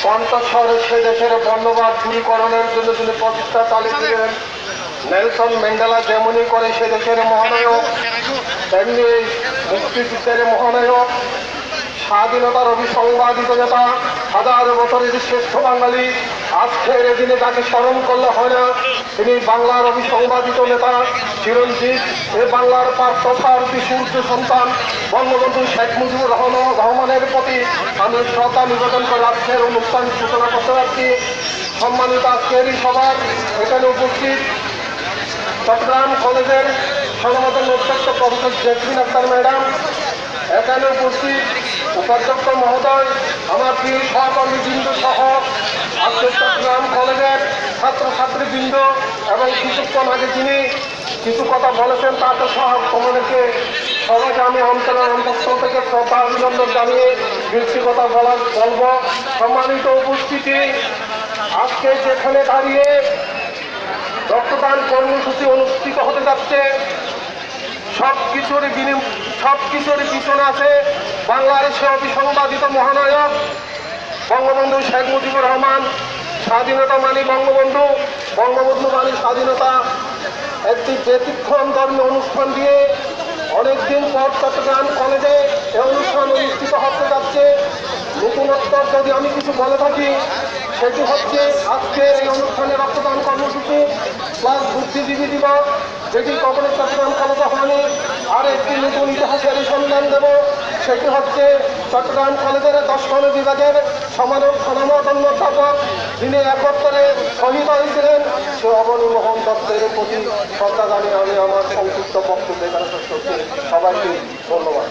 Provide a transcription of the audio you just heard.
কণ্ঠস্বরে সে দেশের বর্ণবাদ দূরীকরণের জন্য তিনি প্রচেষ্টা চালিয়েছিলেন। নেলসন ম্যান্ডেলা যেমনি করে সে দেশের মহানায়ক, তেমনি মুক্তিযুদ্ধের মহানায়ক, স্বাধীনতার অভিসংবাদিত নেতা, হাজার বছরের শ্রেষ্ঠ বাঙালি। আজকের দিনে তাকে স্মরণ করলে হয় না। তিনি বাংলার অভিসংবাদিত নেতা, চিরঞ্জিত, এ বাংলার পার্থসারথী সূর্য সন্তান বঙ্গবন্ধু শেখ মুজিবুর রহমানের প্রতি আমি শ্রদ্ধা নিবেদন করে আজকের অনুষ্ঠান সূচনা করতে যাচ্ছি। সম্মানিত আজকের এই সভার এখানে উপস্থিত চট্টগ্রাম কলেজের সমাবর্তন অধ্যক্ষ প্রফেসর জেসমিন আক্তার ম্যাডাম, এখানে উপস্থিত উপাধ্যক্ষ মহোদয়, আমার প্রিয় সহকর্মীবৃন্দ সহ আজকে চট্টগ্রাম কলেজের ছাত্রছাত্রীবৃন্দ এবং কিছুক্ষণ আগে যিনি কিছু কথা বলেছেন তাকে সহ তোমাদেরকে সবাইকে আমি অন্তঃস্থল থেকে শ্রদ্ধা অভিনন্দন জানিয়ে কিছু কথা বলব। সম্মানিত উপস্থিতি, আজকে যেখানে দাঁড়িয়ে রক্তদান কর্মসূচি অনুষ্ঠিত হতে যাচ্ছে, সব কিছুর পিছনে আছে বাংলাদেশে অভিসংবাদিত মহানায়ক বঙ্গবন্ধু শেখ মুজিবুর রহমান। স্বাধীনতা মানি বঙ্গবন্ধু, বঙ্গবন্ধু মানি স্বাধীনতা। একটি ব্যতিক্রম ধর্মীয় অনুষ্ঠান দিয়ে অনেকদিন পর চট্টগ্রাম কলেজে এই অনুষ্ঠান অনুষ্ঠিত হতে যাচ্ছে। নতুনত্ব যদি আমি কিছু বলে থাকি সেটি হচ্ছে আজকের এই অনুষ্ঠানে রক্তদান কর্মসূচি প্লাস বুদ্ধিজীবী দিবস, যেটি কখনো চট্টগ্রাম কলেজে হয়নি। আর একটি নতুন ইতিহাসের সন্ধান দেব, সেটি হচ্ছে চট্টগ্রাম কলেজের 10 বিভাগের সমানোধন্য অধ্যাপক যিনি 71-এ শহীদ হয়েছিলেন, সে অবনী মোহন দত্তের প্রতি শ্রদ্ধা জানিয়ে আমি আমার সংক্ষিপ্ত বক্তব্য এখানে শেষ করছি। সবাইকে ধন্যবাদ।